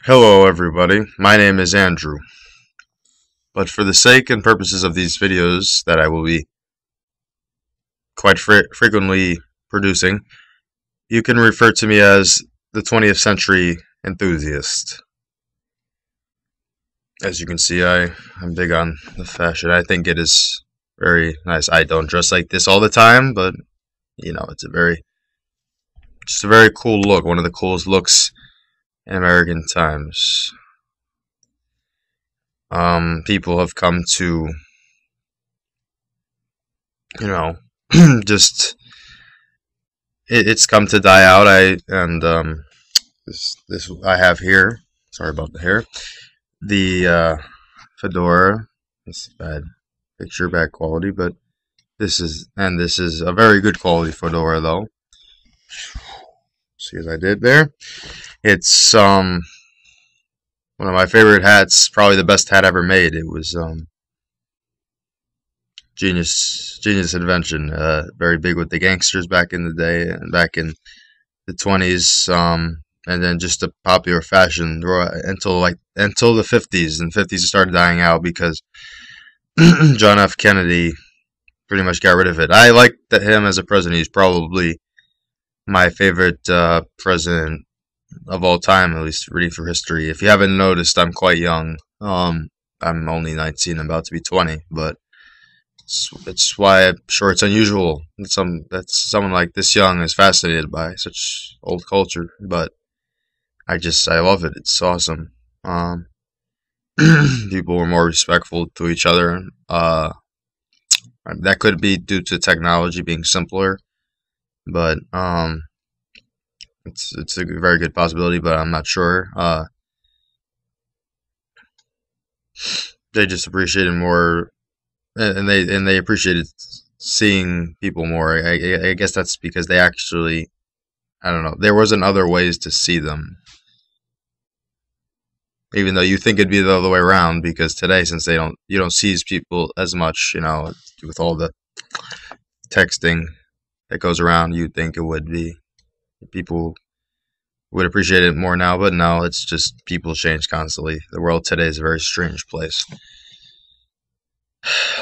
Hello everybody, my name is Andrew, but for the sake and purposes of these videos that I will be quite frequently producing, you can refer to me as the 20th century enthusiast. As you can see, I'm big on the fashion. I think it is very nice. I don't dress like this all the time, but it's just a very cool look, one of the coolest looks in American times. People have come to, you know, just it's come to die out. This I have here. Sorry about the hair. The fedora. It's bad picture, bad quality, but this is a very good quality fedora though. See as I did there. It's one of my favorite hats, probably the best hat ever made. It was genius invention. Very big with the gangsters back in the day and back in the 20s. And then just a popular fashion until the 50s. And 50s started dying out because John F. Kennedy pretty much got rid of it. I like him as a president. He's probably my favorite president of all time, at least reading through history. If you haven't noticed, I'm quite young. I'm only 19, I'm about to be 20, but it's why I'm sure it's unusual that someone like this young is fascinated by such old culture. But I love it. It's awesome. People were more respectful to each other. That could be due to technology being simpler, but it's a very good possibility, but I'm not sure. They just appreciated more, and they appreciated seeing people more. I guess that's because they actually, I don't know, there wasn't other ways to see them. Even though you think it'd be the other way around, because today, since you don't see people as much, with all the texting that goes around, you'd think it would be. People would appreciate it more now, but no, it's just people change constantly. The world today is a very strange place.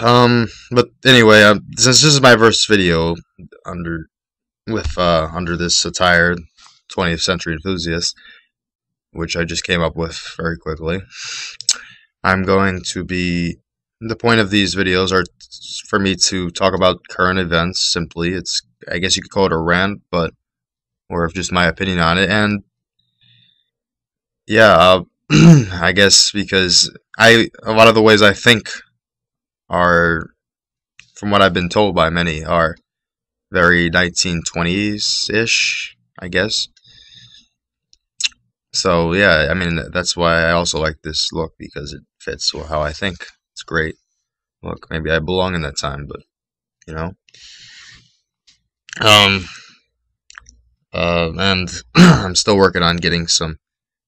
But anyway, since this is my first video under this attire, 20th century enthusiast, which I just came up with very quickly, I'm going to be. The point of these videos are for me to talk about current events. Simply, I guess you could call it a rant, or just my opinion on it. And yeah, I guess because a lot of the ways I think are, from what I've been told by many, are very 1920s ish, I guess. So yeah, I mean that's why I also like this look, because it fits how I think. It's great. Look, maybe I belong in that time, but you know. And I'm still working on getting some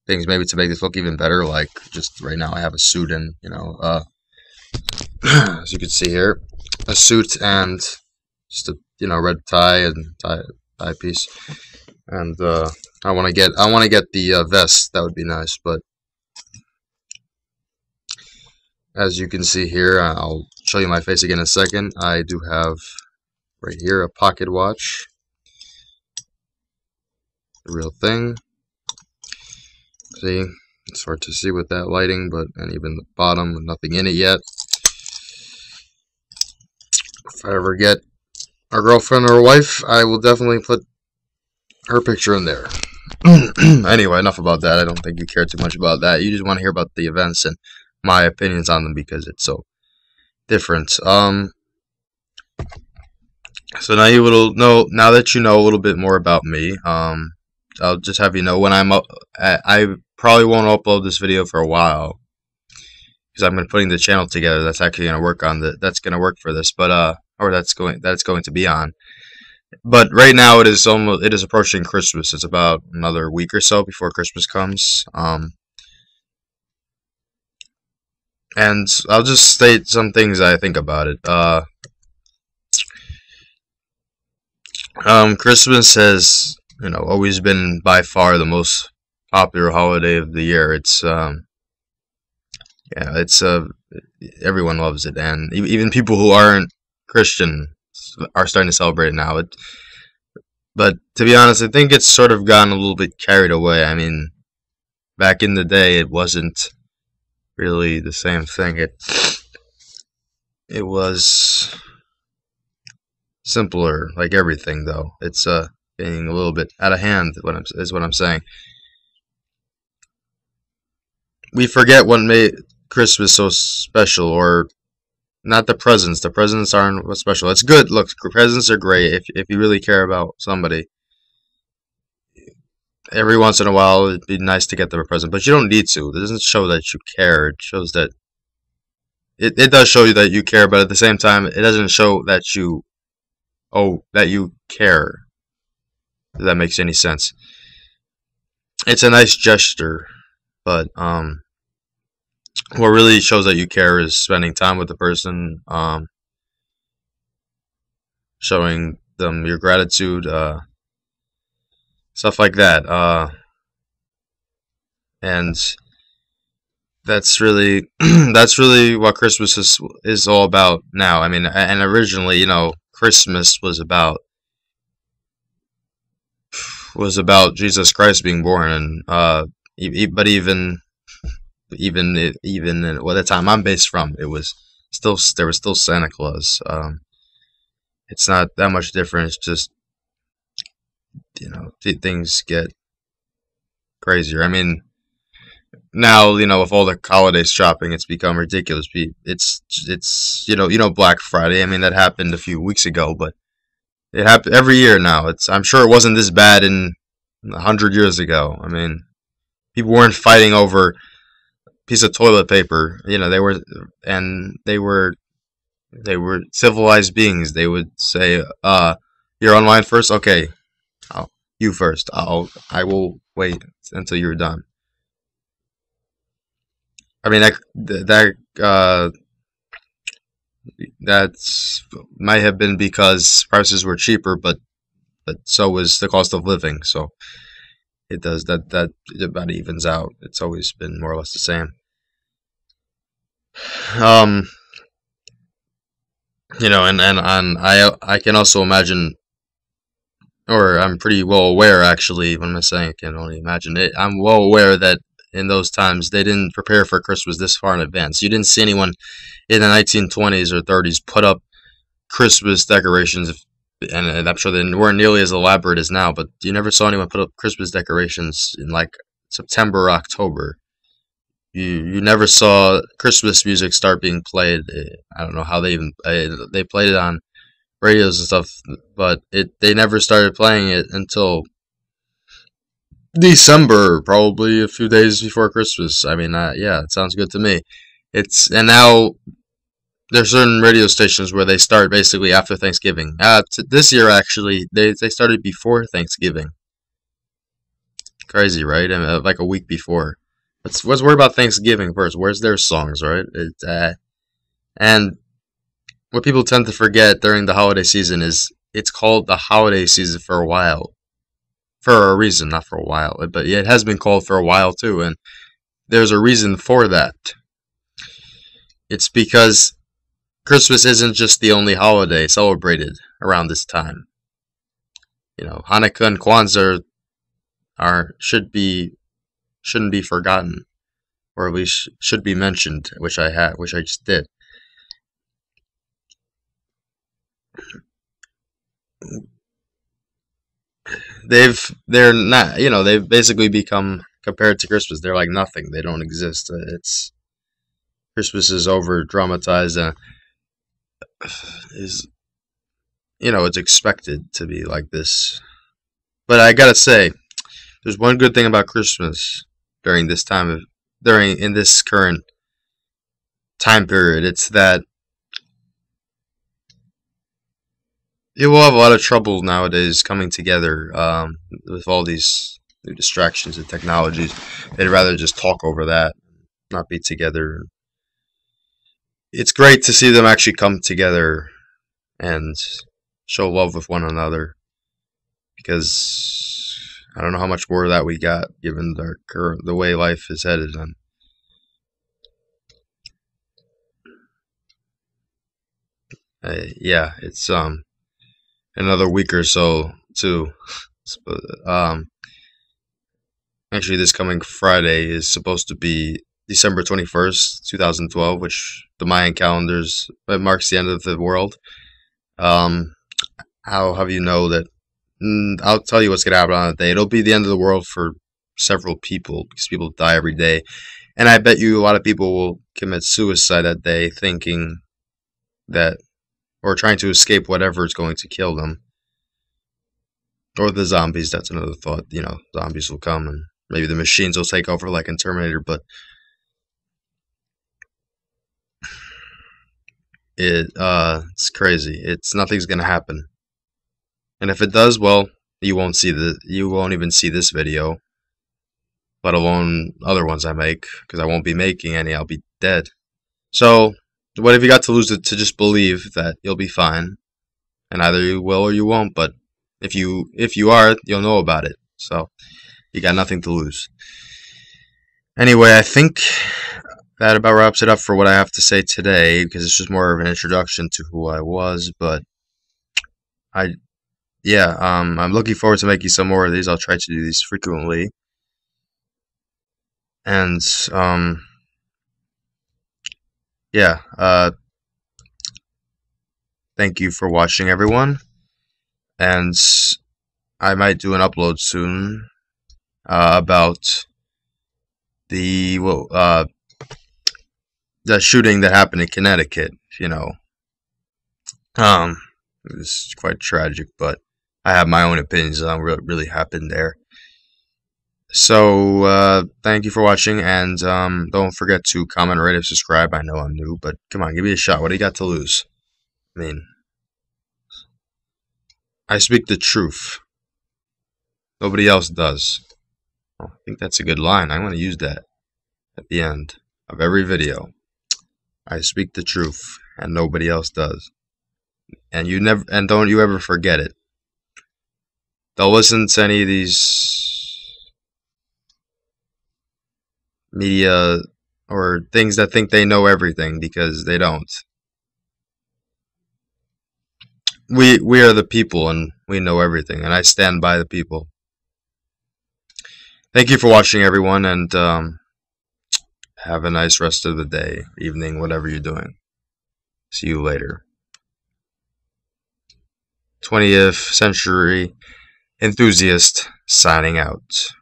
things maybe to make this look even better. Like just right now, I have a suit and as you can see here, a suit and just a red tie and tie piece. And I want to get the vest. That would be nice, but as you can see here, I'll show you my face again in a second. I do have right here a pocket watch, the real thing. See, it's hard to see with that lighting, and even the bottom with nothing in it yet. If I ever get a girlfriend or a wife, I will definitely put her picture in there. Anyway, enough about that. I don't think you care too much about that. You just want to hear about the events and my opinions on them because it's so different. So now now that you know a little bit more about me, I'll just have you know when I'm up. I probably won't upload this video for a while because I've been putting the channel together. That's actually going to work on that's going to work for this, but or that's going to be on. But right now it is approaching Christmas. It's about another week or so before Christmas comes. And I'll just state some things I think about it. Christmas has always been by far the most popular holiday of the year. It's yeah, it's everyone loves it, and even people who aren't Christian are starting to celebrate it now. But to be honest, I think it's sort of gotten a little bit carried away. I mean, back in the day, it wasn't really the same thing. It was simpler, like everything, though. It's getting a little bit out of hand. Is what I'm saying. We forget what made Christmas so special, or not the presents. The presents aren't what's special. It's good. Look, presents are great if you really care about somebody. Every once in a while, it'd be nice to get them a present, but you don't need to. It doesn't show that you care. It shows that it does show you that you care, but at the same time, it doesn't show that you care. If that makes any sense. It's a nice gesture, but what really shows that you care is spending time with the person, showing them your gratitude, stuff like that. And that's really that's really what Christmas is all about now. I mean, and originally, Christmas was about Jesus Christ being born, and but even the time I'm based from, it was still there was still Santa Claus. It's not that much different. It's just things get crazier. I mean, now with all the holiday shopping, it's become ridiculous. It's Black Friday. I mean, that happened a few weeks ago, but it happened every year now. I'm sure it wasn't this bad in 100 years ago. I mean, people weren't fighting over a piece of toilet paper. They were civilized beings. They would say, "You're online first, okay. You first. I will wait until you're done." I mean, that's might have been because prices were cheaper, but so was the cost of living. So it does that about evens out. It's always been more or less the same. Um, and I can also imagine, or I'm pretty well aware actually. When I'm saying I can only imagine it, I'm well aware that in those times they didn't prepare for Christmas this far in advance. You didn't see anyone in the 1920s or 30s put up Christmas decorations, and I'm sure they weren't nearly as elaborate as now. But you never saw anyone put up Christmas decorations in like September or October. You never saw Christmas music start being played. I don't know how they played it on radios and stuff, but they never started playing it until December, probably a few days before Christmas. I mean, yeah, it sounds good to me. And now there's certain radio stations where they start basically after Thanksgiving. This year actually, they started before Thanksgiving. Crazy, right? I mean, like a week before. Let's worry about Thanksgiving first. Where's their songs, right? And what people tend to forget during the holiday season is it's called the holiday season for a while. For a reason, not for a while. But yeah, it has been called for a while too, and there's a reason for that. It's because Christmas isn't just the only holiday celebrated around this time. Hanukkah and Kwanzaa shouldn't be forgotten, or at least should be mentioned, which I just did. They're not, they've basically become, compared to Christmas, they're like nothing. They don't exist. It's Christmas is over dramatized, and is it's expected to be like this. But I gotta say, there's one good thing about Christmas during in this current time period. It's that you will have a lot of trouble nowadays coming together, with all these new distractions and technologies. They'd rather just talk over that, not be together. It's great to see them actually come together and show love with one another, because I don't know how much more of that we got, given the way life is headed. And yeah, it's another week or so too. Um, Actually, this coming Friday is supposed to be December 21st, 2012, which the Mayan calendars it marks the end of the world. Um, how have you know that? I'll tell you what's gonna happen on that day. It'll be the end of the world for several people because people die every day, and I bet you a lot of people will commit suicide that day, thinking that or trying to escape whatever is going to kill them, or the zombies. That's another thought. Zombies will come and maybe the machines will take over like in Terminator, but it's crazy. It's nothing's gonna happen. And if it does, well, you won't even see this video, let alone other ones I make, because I won't be making any, I'll be dead. So what have you got to lose to just believe that you'll be fine? And either you will or you won't, but if you are, you'll know about it. So you got nothing to lose. Anyway, I think that about wraps it up for what I have to say today, because it's just more of an introduction to who I was. But I, yeah, I'm looking forward to making some more of these. I'll try to do these frequently. And yeah, thank you for watching, everyone. And I might do an upload soon about the shooting that happened in Connecticut. Um, it was quite tragic, but I have my own opinions on what really happened there. So, thank you for watching, and don't forget to comment, rate, and subscribe. I know I'm new, but come on, give me a shot. What do you got to lose? I mean, I speak the truth. Nobody else does. Oh, I think that's a good line. I'm going to use that at the end of every video. I speak the truth, and nobody else does. And don't you ever forget it. Don't listen to any of these media or things that think they know everything, because they don't. We are the people, and we know everything, and I stand by the people. Thank you for watching, everyone, and have a nice rest of the day, evening, whatever you're doing. See you later. 20th Century Enthusiast signing out.